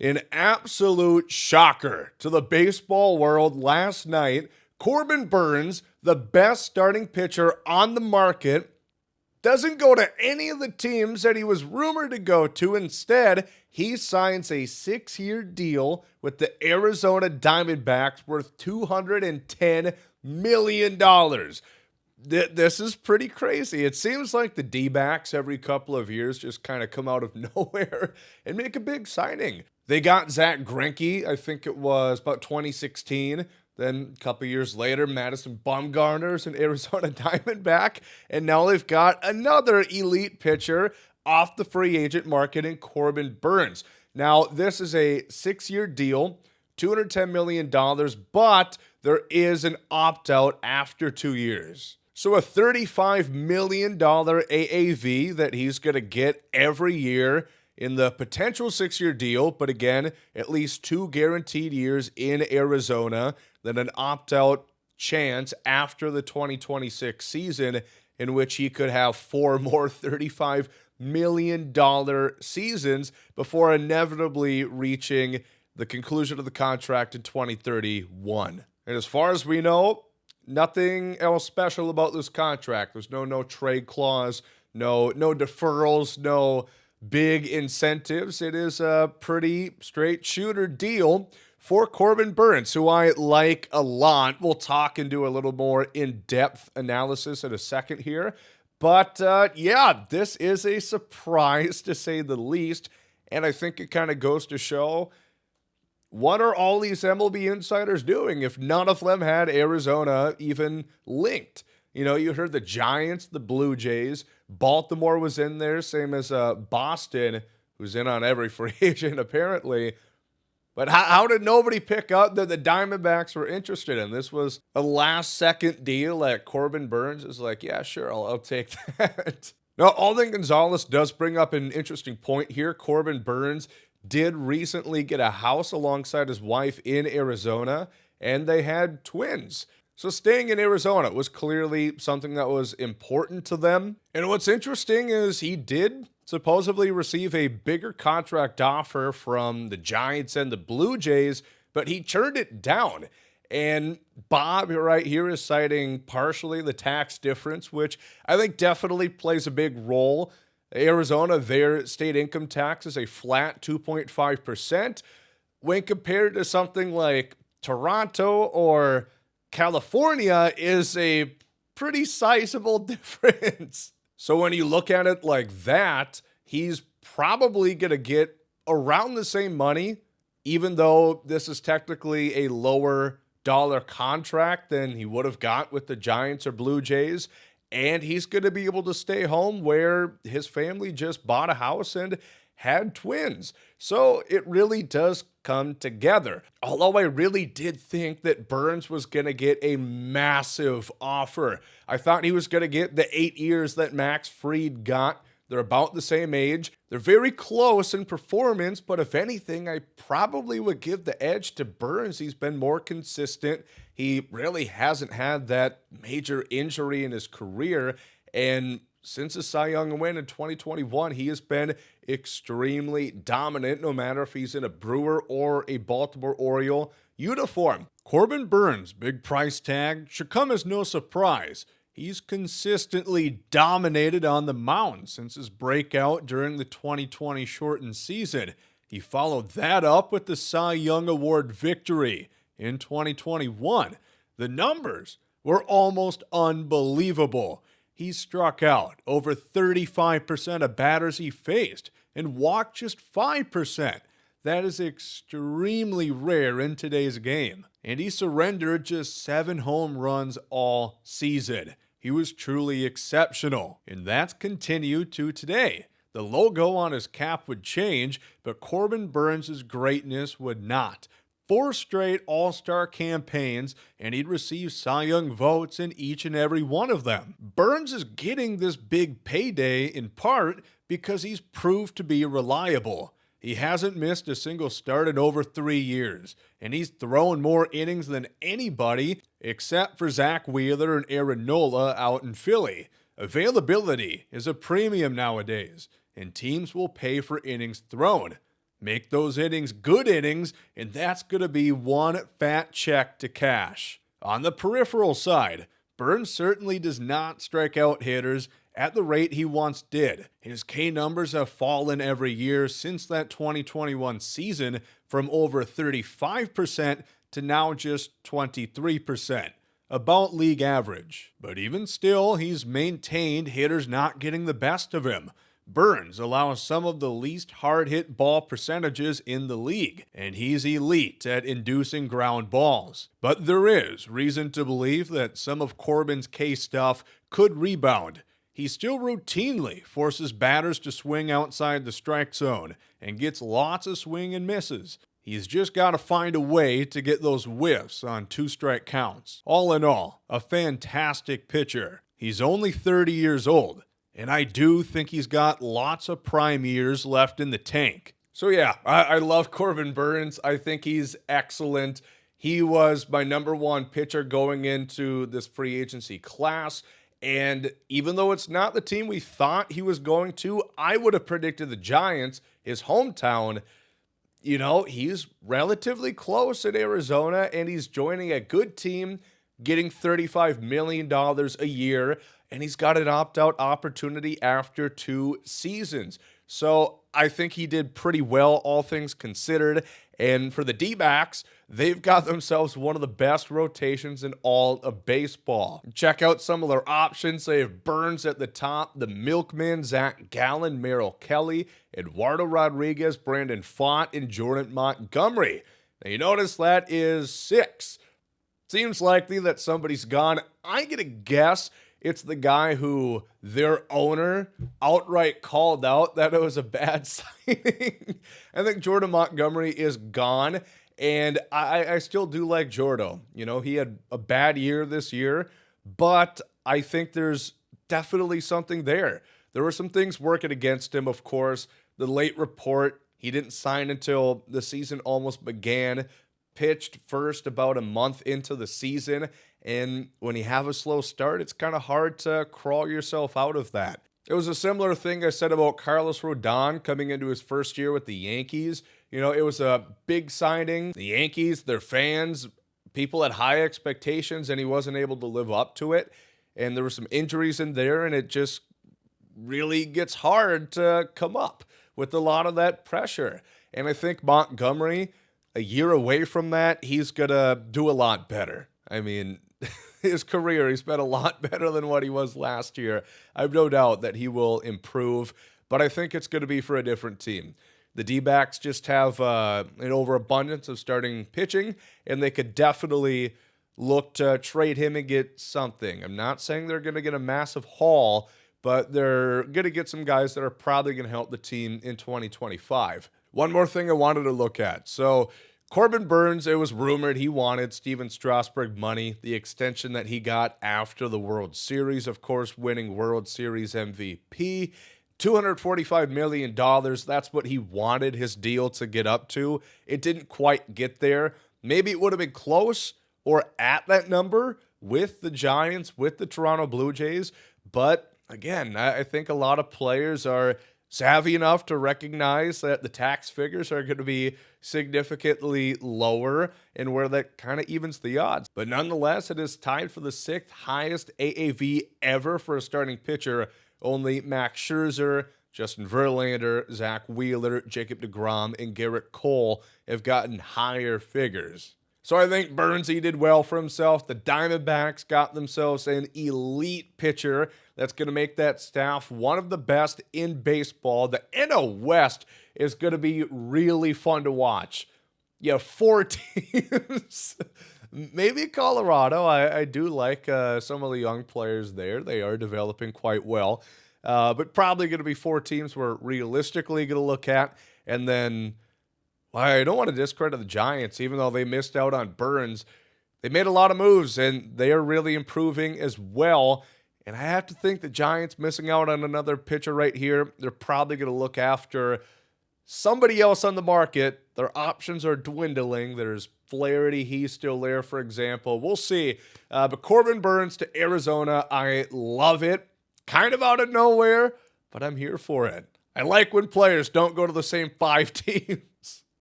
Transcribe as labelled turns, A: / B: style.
A: An absolute shocker to the baseball world last night. Corbin Burnes, the best starting pitcher on the market, doesn't go to any of the teams that he was rumored to go to. Instead, he signs a 6-year deal with the Arizona Diamondbacks worth $210 million. This is pretty crazy. It seems like the DBacks every couple of years just kind of come out of nowhere and make a big signing. They got Zach Greinke, I think it was about 2016. Then a couple years later, Madison Bumgarner's an Arizona Diamondback. And now they've got another elite pitcher off the free agent market in Corbin Burnes. Now, this is a 6-year deal, $210 million, but there is an opt-out after 2 years. So a $35 million AAV that he's going to get every year in the potential 6-year deal, but again, at least 2 guaranteed years in Arizona, then an opt-out chance after the 2026 season in which he could have 4 more $35 million seasons before inevitably reaching the conclusion of the contract in 2031. And as far as we know, nothing else special about this contract. There's no trade clause, no deferrals, no big incentives. It is a pretty straight shooter deal for Corbin Burnes, who I like a lot. We'll talk and do a little more in-depth analysis in a second here. But yeah, this is a surprise to say the least. And I think it kind of goes to show, what are all these MLB insiders doing if none of them had Arizona even linked? You know, you heard the Giants, the Blue Jays, Baltimore was in there, same as Boston, who's in on every free agent apparently. But how did nobody pick up that the Diamondbacks were interested in? This was a last-second deal that Corbin Burnes is like, yeah, sure, I'll take that. Now, Alden Gonzalez does bring up an interesting point here. Corbin Burnes did recently get a house alongside his wife in Arizona, and they had twins. So staying in Arizona was clearly something that was important to them. And what's interesting is he did supposedly receive a bigger contract offer from the Giants and the Blue Jays, but he turned it down. And Bob right here is citing partially the tax difference, which I think definitely plays a big role. Arizona, their state income tax is a flat 2.5%. When compared to something like Toronto or California, is a pretty sizable difference. So when you look at it like that, he's probably going to get around the same money, even though this is technically a lower dollar contract than he would have got with the Giants or Blue Jays. And he's going to be able to stay home where his family just bought a house and had twins. So it really does come together. Although I really did think that Burnes was going to get a massive offer. I thought he was going to get the 8 years that Max Fried got. They're about the same age. They're very close in performance, but if anything, I probably would give the edge to Burnes. He's been more consistent. He really hasn't had that major injury in his career, and since his Cy Young win in 2021, he has been extremely dominant, no matter if he's in a Brewer or a Baltimore Oriole uniform. Corbin Burnes' big price tag should come as no surprise. He's consistently dominated on the mound since his breakout during the 2020 shortened season. He followed that up with the Cy Young Award victory in 2021. The numbers were almost unbelievable. He struck out over 35% of batters he faced and walked just 5%. That is extremely rare in today's game. And he surrendered just 7 home runs all season. He was truly exceptional, and that's continued to today. The logo on his cap would change, but Corbin Burnes' greatness would not. 4 straight All-Star campaigns, and he'd receive Cy Young votes in each and every one of them. Burnes is getting this big payday in part because he's proved to be reliable. He hasn't missed a single start in over 3 years, and he's thrown more innings than anybody except for Zach Wheeler and Aaron Nola out in Philly. Availability is a premium nowadays, and teams will pay for innings thrown. make those innings good innings, and that's going to be one fat check to cash. On the peripheral side, Burnes certainly does not strike out hitters at the rate he once did. His K numbers have fallen every year since that 2021 season from over 35% to now just 23%, about league average. But even still, he's maintained hitters not getting the best of him. Burnes allows some of the least hard-hit ball percentages in the league, and he's elite at inducing ground balls. But there is reason to believe that some of Corbin's K stuff could rebound. He still routinely forces batters to swing outside the strike zone and gets lots of swing and misses. He's just got to find a way to get those whiffs on 2-strike counts. All in all, a fantastic pitcher. He's only 30 years old, and I do think he's got lots of prime years left in the tank. So yeah, I love Corbin Burnes. I think he's excellent. He was my number one pitcher going into this free agency class. And even though it's not the team we thought he was going to, I would have predicted the Giants, his hometown. You know, he's relatively close in Arizona, and he's joining a good team, getting $35 million a year, and he's got an opt-out opportunity after 2 seasons. So I think he did pretty well, all things considered. And for the DBacks, they've got themselves one of the best rotations in all of baseball. Check out some of their options. They have Burnes at the top, the Milkman, Zach Gallen, Merrill Kelly, Eduardo Rodriguez, Brandon Pfaadt, and Jordan Montgomery. Now you notice that is 6. Seems likely that somebody's gone. I'm going to guess it's the guy who their owner outright called out that it was a bad signing. I think Jordan Montgomery is gone, and I still do like Jordo. You know, he had a bad year this year, but I think there's definitely something there. There were some things working against him, of course. The late report, he didn't sign until the season almost began, pitched first about a month into the season, and when you have a slow start, it's kind of hard to crawl yourself out of that. It was a similar thing I said about Carlos Rodon coming into his first year with the Yankees. You know, it was a big signing. The Yankees, their fans, people had high expectations, and he wasn't able to live up to it. And there were some injuries in there, and it just really gets hard to come up with a lot of that pressure. And I think Montgomery, a year away from that, he's going to do a lot better. I mean, his career, he's been a lot better than what he was last year. I have no doubt that he will improve, but I think it's going to be for a different team. The D-backs just have an overabundance of starting pitching, and they could definitely look to trade him and get something. I'm not saying they're going to get a massive haul, but they're going to get some guys that are probably going to help the team in 2025. One more thing I wanted to look at. So Corbin Burnes, it was rumored he wanted Steven Strasburg money, the extension that he got after the World Series, of course, winning World Series MVP. $245 million, that's what he wanted his deal to get up to. It didn't quite get there. Maybe it would have been close or at that number with the Giants, with the Toronto Blue Jays. But again, I think a lot of players are savvy enough to recognize that the tax figures are going to be significantly lower and where that kind of evens the odds. But nonetheless, it is tied for the 6th highest AAV ever for a starting pitcher. Only Max Scherzer, Justin Verlander, Zach Wheeler, Jacob deGrom, and Garrett Cole have gotten higher figures. So I think Burnes, he did well for himself. The Diamondbacks got themselves an elite pitcher that's going to make that staff one of the best in baseball. The NL West is going to be really fun to watch. You have 4 teams. Maybe Colorado. I do like some of the young players there. They are developing quite well. But probably going to be 4 teams we're realistically going to look at. And then I don't want to discredit the Giants, even though they missed out on Burnes. They made a lot of moves, and they are really improving as well. And I have to think the Giants missing out on another pitcher right here. They're probably going to look after somebody else on the market. Their options are dwindling. There's Flaherty. He's still there, for example. We'll see. But Corbin Burnes to Arizona, I love it. Kind of out of nowhere, but I'm here for it. I like when players don't go to the same 5 teams.